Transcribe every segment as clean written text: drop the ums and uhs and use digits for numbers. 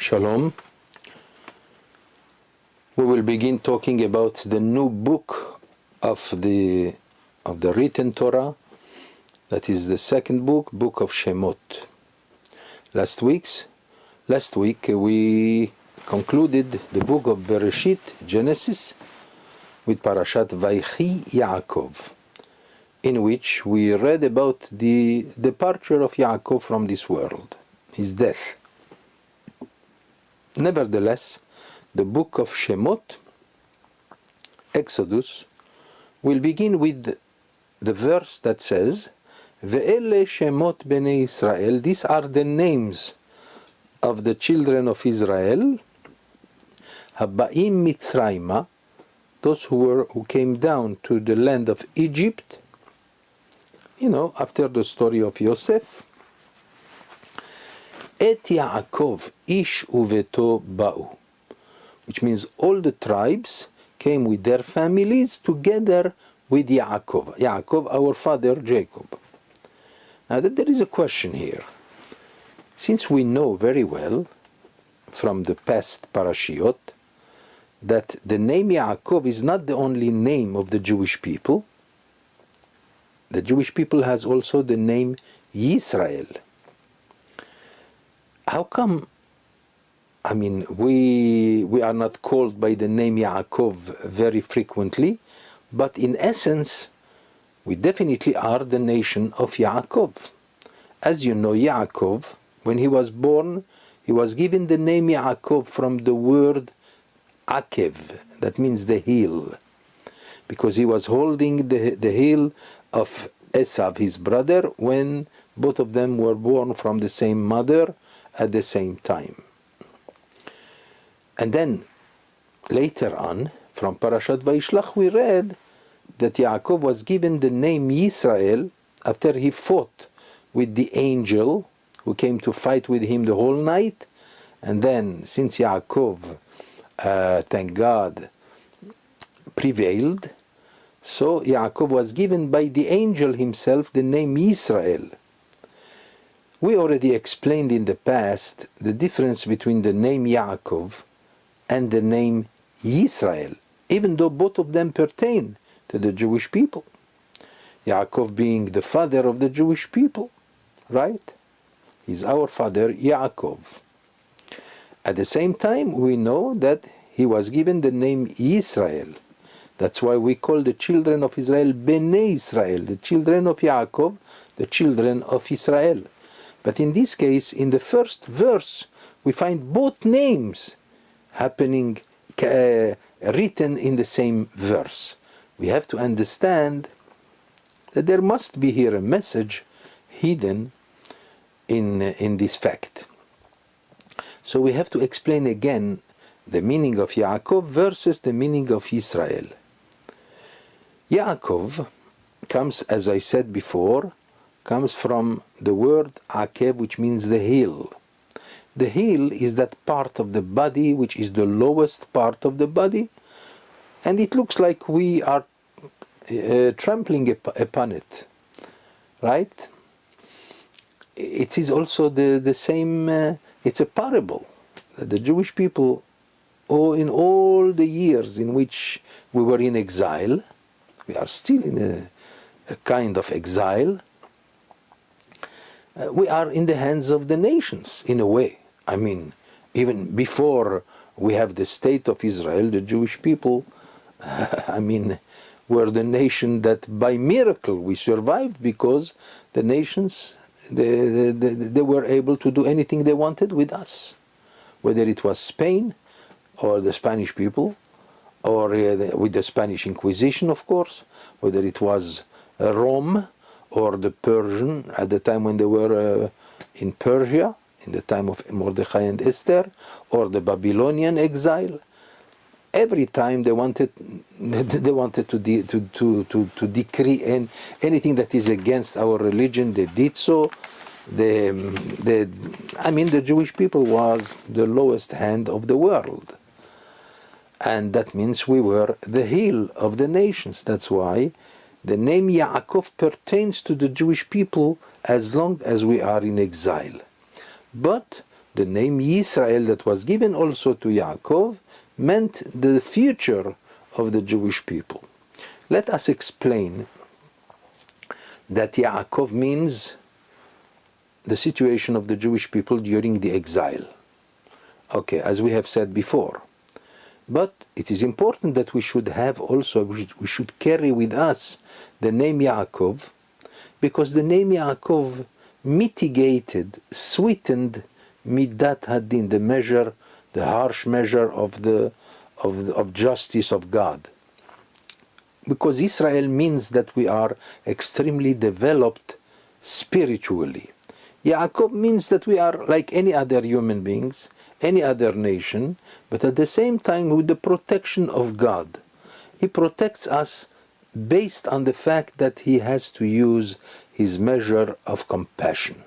Shalom. We will begin talking about the new book of the written Torah. That is the second book of Shemot. Last week we concluded the book of Bereshit, Genesis, with Parashat Vaychi Yaakov, in which we read about the departure of Yaakov from this world, his death. Nevertheless, the book of Shemot, Exodus, will begin with the verse that says, Ve'ele Shemot Bnei Yisrael, these are the names of the children of Israel, Haba'im Mitzrayma, those who came down to the land of Egypt, after the story of Yosef. Et Yaakov ish uveto ba'u, which means all the tribes came with their families together with Yaakov, our father Jacob. Now there is a question here. Since we know very well from the past Parashiot that the name Yaakov is not the only name of the Jewish people, the Jewish people has also the name Yisrael. How come, we are not called by the name Yaakov very frequently, but in essence, we definitely are the nation of Yaakov. As you know, Yaakov, when he was born, he was given the name Yaakov from the word Akev, that means the heel, because he was holding the heel of Esav, his brother, when both of them were born from the same mother at the same time. And then later on, from Parashat Vayishlach, we read that Yaakov was given the name Yisrael after he fought with the angel who came to fight with him the whole night. And then, since Yaakov, thank God, prevailed, so Yaakov was given by the angel himself the name Yisrael. We already explained in the past the difference between the name Yaakov and the name Yisrael, even though both of them pertain to the Jewish people. Yaakov being the father of the Jewish people, right? He's our father Yaakov. At the same time, we know that he was given the name Yisrael. That's why we call the children of Israel Bnei Israel, the children of Yaakov, the children of Israel. But in this case, in the first verse, we find both names happening, written in the same verse. We have to understand that there must be here a message hidden in this fact. So we have to explain again the meaning of Yaakov versus the meaning of Israel. Yaakov comes, as I said before, comes from the word Akev, which means the heel. The heel is that part of the body which is the lowest part of the body, and it looks like we are trampling upon it, right? It is also the same, it's a parable. The Jewish people, in all the years in which we were in exile, we are still in a kind of exile, we are in the hands of the nations, in a way. Even before we have the state of Israel, the Jewish people, were the nation that by miracle we survived, because the nations, they were able to do anything they wanted with us. Whether it was Spain, or the Spanish people, or with the Spanish Inquisition, of course, whether it was Rome, or the Persian, at the time when they were in Persia, in the time of Mordechai and Esther, or the Babylonian exile. Every time they wanted to decree anything that is against our religion, they did so. The Jewish people was the lowest hand of the world. And that means we were the heel of the nations. That's why the name Yaakov pertains to the Jewish people as long as we are in exile. But The name Yisrael that was given also to Yaakov meant the future of the Jewish people. Let us explain that Yaakov means the situation of the Jewish people during the exile. Okay, as we have said before. But it is important that we should have also, we should carry with us the name Yaakov, because the name Yaakov mitigated, sweetened Midat Hadin, the measure, the harsh measure of justice of God. Because Israel means that we are extremely developed spiritually. Yaakov means that we are like any other human beings, any other nation, but at the same time with the protection of God. He protects us based on the fact that he has to use his measure of compassion.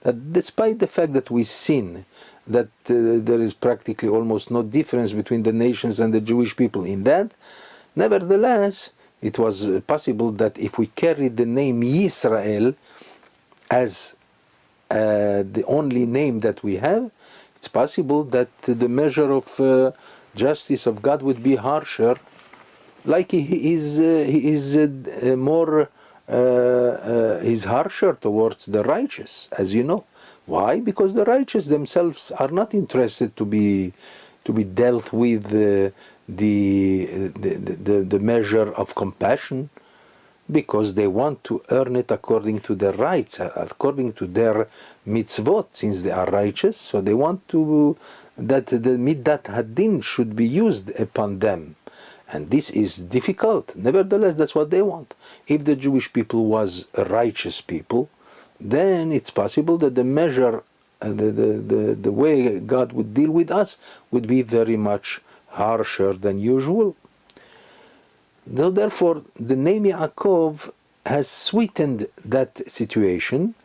That despite the fact that we sin, that there is practically almost no difference between the nations and the Jewish people in that, nevertheless, it was possible that if we carry the name Yisrael as the only name that we have, it's possible that the measure of justice of God would be harsher, like he is harsher towards the righteous, as you know. Why? Because the righteous themselves are not interested to be dealt with the measure of compassion, because they want to earn it according to their rights, according to their mitzvot, since they are righteous. So they want to that the midat hadin should be used upon them, and this is difficult. Nevertheless, that's what they want. If the Jewish people was a righteous people, then it's possible that the measure, the way God would deal with us would be very much harsher than usual. So therefore, the name Yaakov has sweetened that situation,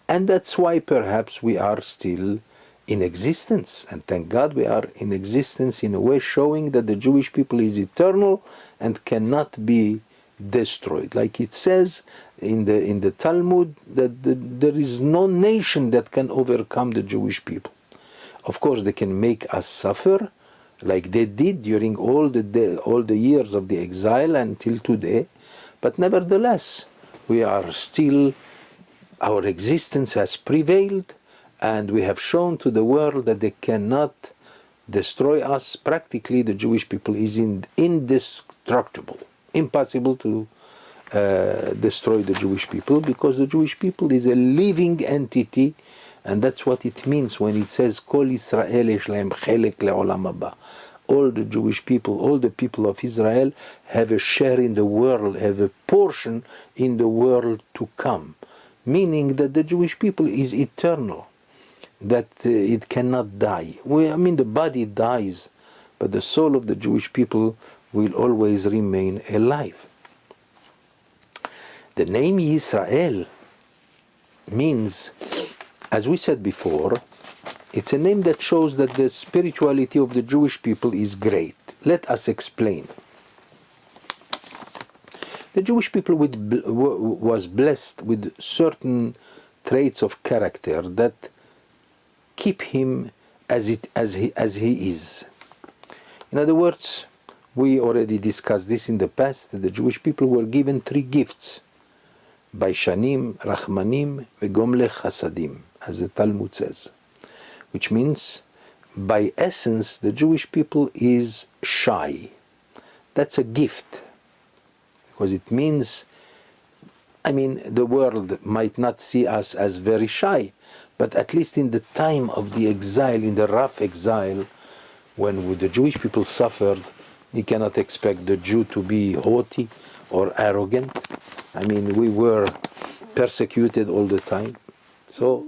and that's why perhaps we are still in existence. And thank God we are in existence in a way showing that the Jewish people is eternal and cannot be destroyed. Like it says in the Talmud, that there is no nation that can overcome the Jewish people. Of course, they can make us suffer, like they did during all the years of the exile until today, but nevertheless, we are still, our existence has prevailed, and we have shown to the world that they cannot destroy us. Practically, the Jewish people is indestructible. Impossible to destroy the Jewish people, because the Jewish people is a living entity. And that's what it means when it says, Kol Yisrael yesh lahem chelek le'olam haba. All the Jewish people, all the people of Israel have a share in the world, have a portion in the world to come. Meaning that the Jewish people is eternal, that it cannot die. The body dies, but the soul of the Jewish people will always remain alive. The name Yisrael means, as we said before, it's a name that shows that the spirituality of the Jewish people is great. Let us explain. The Jewish people was blessed with certain traits of character that keep him as he is. In other words, we already discussed this in the past. The Jewish people were given 3 gifts: Baishanim, Rachmanim, Vegomlech Hasadim, as the Talmud says, which means, by essence, the Jewish people is shy. That's a gift, because it means, the world might not see us as very shy, but at least in the time of the exile, in the rough exile, when the Jewish people suffered, you cannot expect the Jew to be haughty or arrogant. We were persecuted all the time. So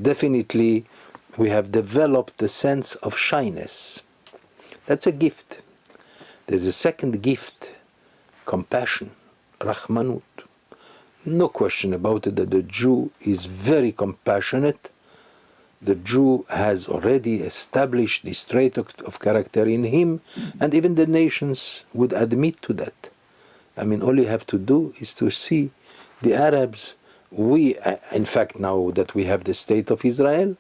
definitely we have developed the sense of shyness. That's a gift. There's a second gift, compassion, Rahmanut. No question about it that the Jew is very compassionate. The Jew has already established this trait of character in him, and even the nations would admit to that. All you have to do is to see the Arabs. In fact, now that we have the state of Israel,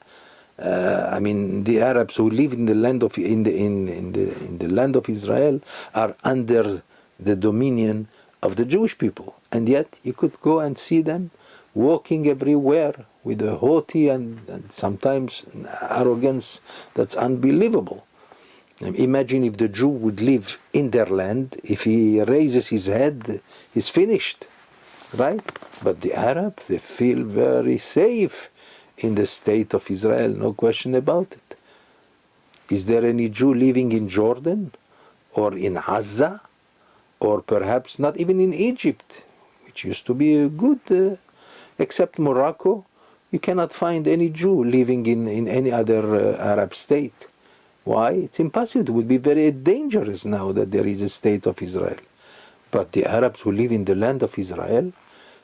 I mean, the Arabs who live in the land of in the land of Israel are under the dominion of the Jewish people, and yet you could go and see them walking everywhere with a haughty and sometimes arrogance that's unbelievable. Imagine if the Jew would live in their land, if he raises his head, he's finished, right? But the Arab, they feel very safe in the state of Israel, no question about it. Is there any Jew living in Jordan or in Gaza or perhaps not even in Egypt, which used to be a good, except Morocco? You cannot find any Jew living in any other Arab state. Why? It's impossible. It would be very dangerous now that there is a state of Israel. But the Arabs who live in the land of Israel,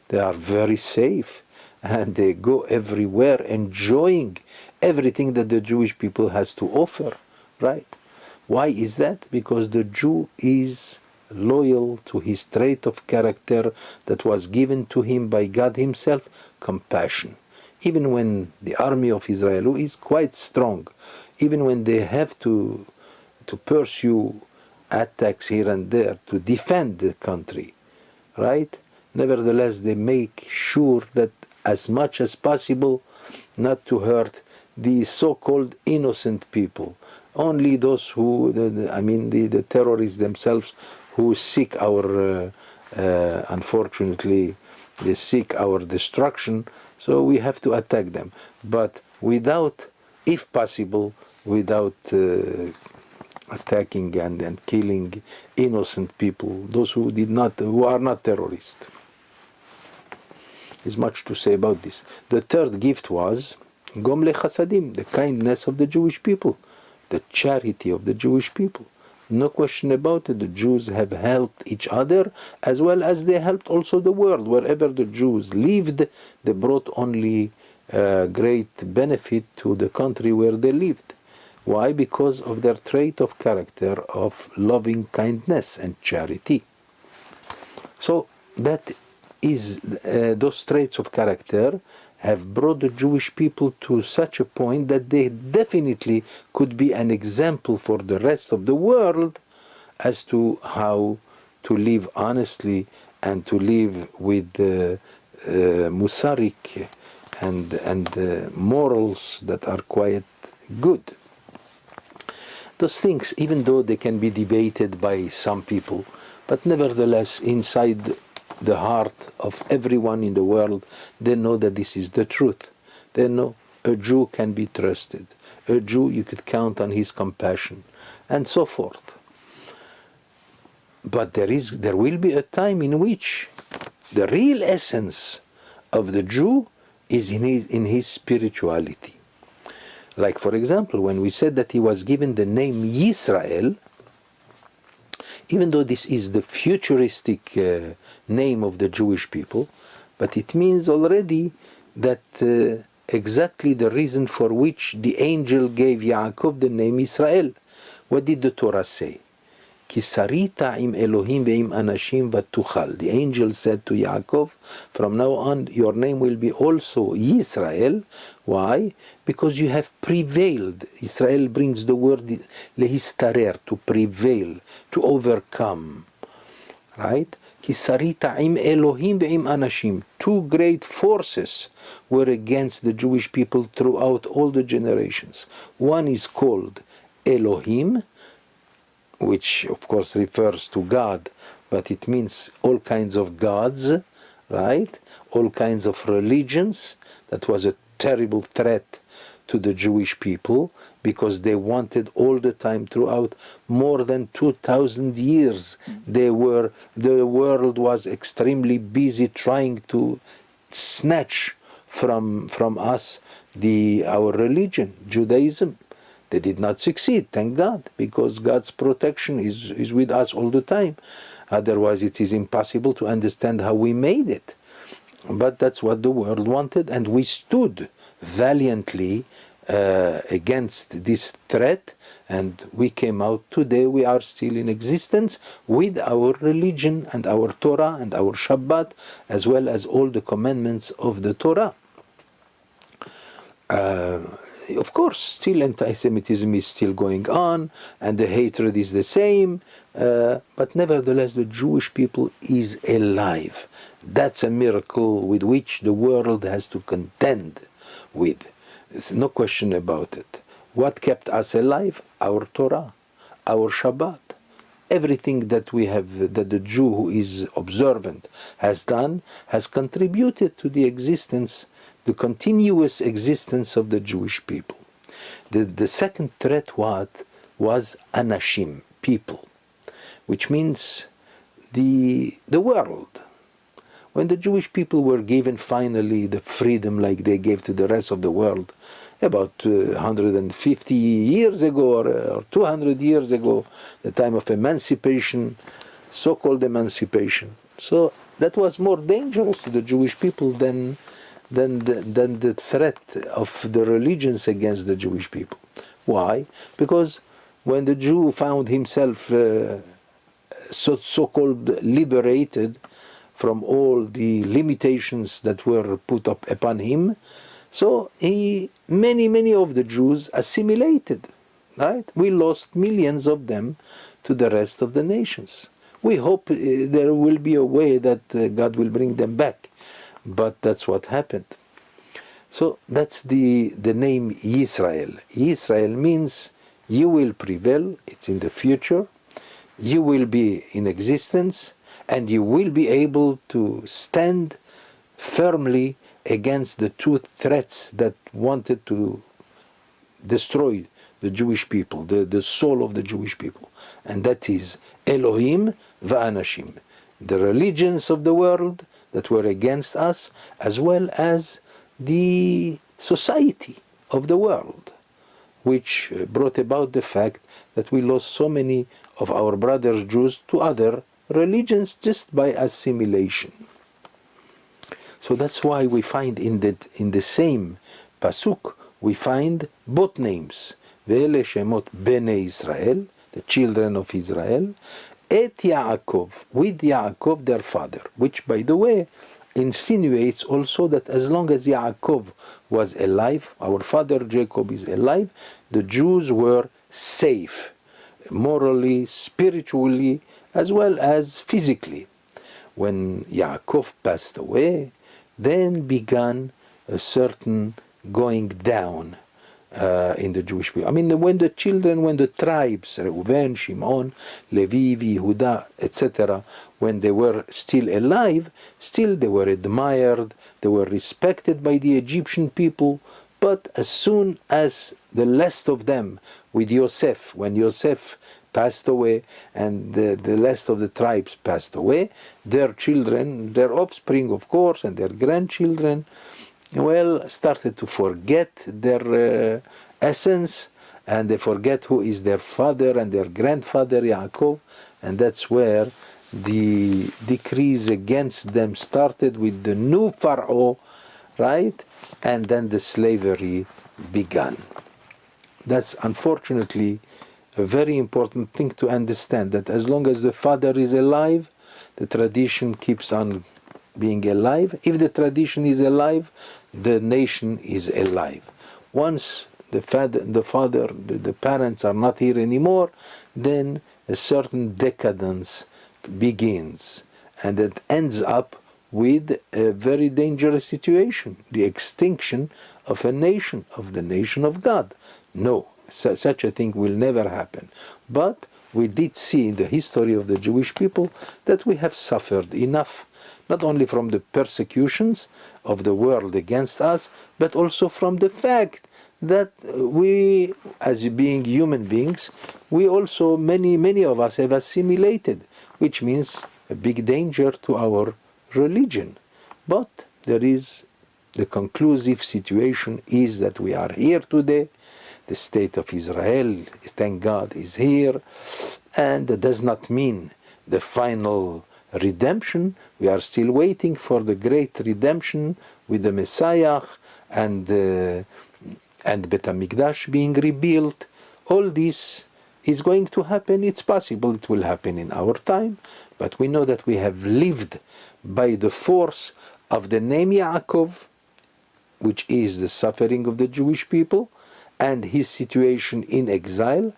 they are very safe, and they go everywhere enjoying everything that the Jewish people has to offer, right? Why is that? Because the Jew is loyal to his trait of character that was given to him by God himself, compassion. Even when the army of Israel, who is quite strong, even when they have to pursue attacks here and there to defend the country, right? Nevertheless, they make sure that as much as possible not to hurt the so-called innocent people. Only those who, the terrorists themselves who seek our, unfortunately, they seek our destruction, so we have to attack them. But without, if possible, without attacking and killing innocent people, those who are not terrorists. There's much to say about this. The third gift was Gomle Chasadim, the kindness of the Jewish people, the charity of the Jewish people. No question about it, the Jews have helped each other as well as they helped also the world. Wherever the Jews lived, they brought only great benefit to the country where they lived. Why? Because of their trait of character of loving kindness and charity. So that is those traits of character have brought the Jewish people to such a point that they definitely could be an example for the rest of the world as to how to live honestly and to live with musarik and morals that are quite good. Those things, even though they can be debated by some people, but nevertheless inside the heart of everyone in the world, they know that this is the truth. They know a Jew can be trusted. A Jew, you could count on his compassion, and so forth. But there will be a time in which the real essence of the Jew is in his spirituality. Like, for example, when we said that he was given the name Yisrael, even though this is the futuristic name of the Jewish people, but it means already that exactly the reason for which the angel gave Yaakov the name Israel. What did the Torah say? Ki sarita im Elohim ve'im anashim vatuchal. The angel said to Yaakov, from now on your name will be also Yisrael. Why? Because you have prevailed. Israel brings the word lehistarer, to prevail, to overcome. Right? Ki sarita im Elohim ve'im anashim. Two great forces were against the Jewish people throughout all the generations. One is called Elohim, which of course refers to God, but it means all kinds of gods, right? All kinds of religions. That was a terrible threat to the Jewish people because they wanted all the time throughout more than 2,000 years. The world was extremely busy trying to snatch from us our religion, Judaism. They did not succeed, thank God, because God's protection is with us all the time. Otherwise it is impossible to understand how we made it. But that's what the world wanted, and we stood valiantly against this threat, and we came out. Today we are still in existence with our religion and our Torah and our Shabbat, as well as all the commandments of the Torah. of course, still anti-Semitism is still going on, and the hatred is the same, but nevertheless the Jewish people is alive. That's a miracle with which the world has to contend with. There's no question about it. What kept us alive? Our Torah, our Shabbat. Everything that we have, that the Jew who is observant has done, has contributed to the existence, the continuous existence of the Jewish people. The second threat was anashim, people, which means the world. When the Jewish people were given finally the freedom like they gave to the rest of the world, about 150 years ago or 200 years ago, the time of emancipation, so-called emancipation. So that was more dangerous to the Jewish people than the threat of the religions against the Jewish people. Why? Because when the Jew found himself so-called liberated from all the limitations that were put up upon him, so many of the Jews assimilated, right? We lost millions of them to the rest of the nations. We hope there will be a way that God will bring them back, but that's what happened. So that's the name Yisrael. Yisrael means you will prevail, it's in the future, you will be in existence, and you will be able to stand firmly against the two threats that wanted to destroy the Jewish people, the soul of the Jewish people. And that is Elohim va'anashim, the religions of the world that were against us, as well as the society of the world, which brought about the fact that we lost so many of our brothers Jews to other religions just by assimilation. So that's why we find in the same pasuk we find both names. Ve'ele Shemot Bnei Yisrael, the children of Israel, et Yaakov, with Yaakov their father, which by the way insinuates also that as long as Yaakov was alive, our father Jacob is alive, the Jews were safe, morally, spiritually, as well as physically. When Yaakov passed away, then began a certain going down in the Jewish people. I mean, when the tribes, Reuven, Shimon, Levi, Yehuda, etc., when they were still alive, still they were admired, they were respected by the Egyptian people, but as soon as the last of them, with Yosef, when Yosef passed away and the last of the tribes passed away, their children, their offspring of course, and their grandchildren, well, started to forget their essence, and they forget who is their father and their grandfather Yaakov, and that's where the decrees against them started with the new Pharaoh, right? And then the slavery began. That's unfortunately a very important thing to understand, that as long as the father is alive, the tradition keeps on being alive. If the tradition is alive, the nation is alive. Once the parents are not here anymore, then a certain decadence begins, and it ends up with a very dangerous situation, the extinction of a nation, of the nation of God. No, such a thing will never happen. But we did see in the history of the Jewish people that we have suffered enough, not only from the persecutions of the world against us, but also from the fact that we, as being human beings, we also, many of us have assimilated, which means a big danger to our religion. But there is the conclusive situation is that we are here today. The state of Israel, thank God, is here, and that does not mean the final redemption. We are still waiting for the great redemption with the Messiah and Bet HaMikdash being rebuilt. All this is going to happen. It's possible it will happen in our time, but we know that we have lived by the force of the name Yaakov, which is the suffering of the Jewish people, and his situation in exile,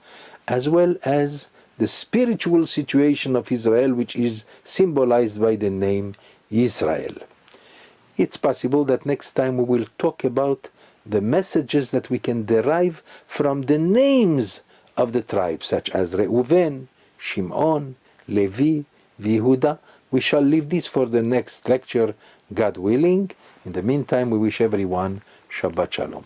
as well as the spiritual situation of Israel, which is symbolized by the name Yisrael. It's possible that next time we will talk about the messages that we can derive from the names of the tribes, such as Reuven, Shimon, Levi, Yehuda. We shall leave this for the next lecture, God willing. In the meantime, we wish everyone Shabbat Shalom.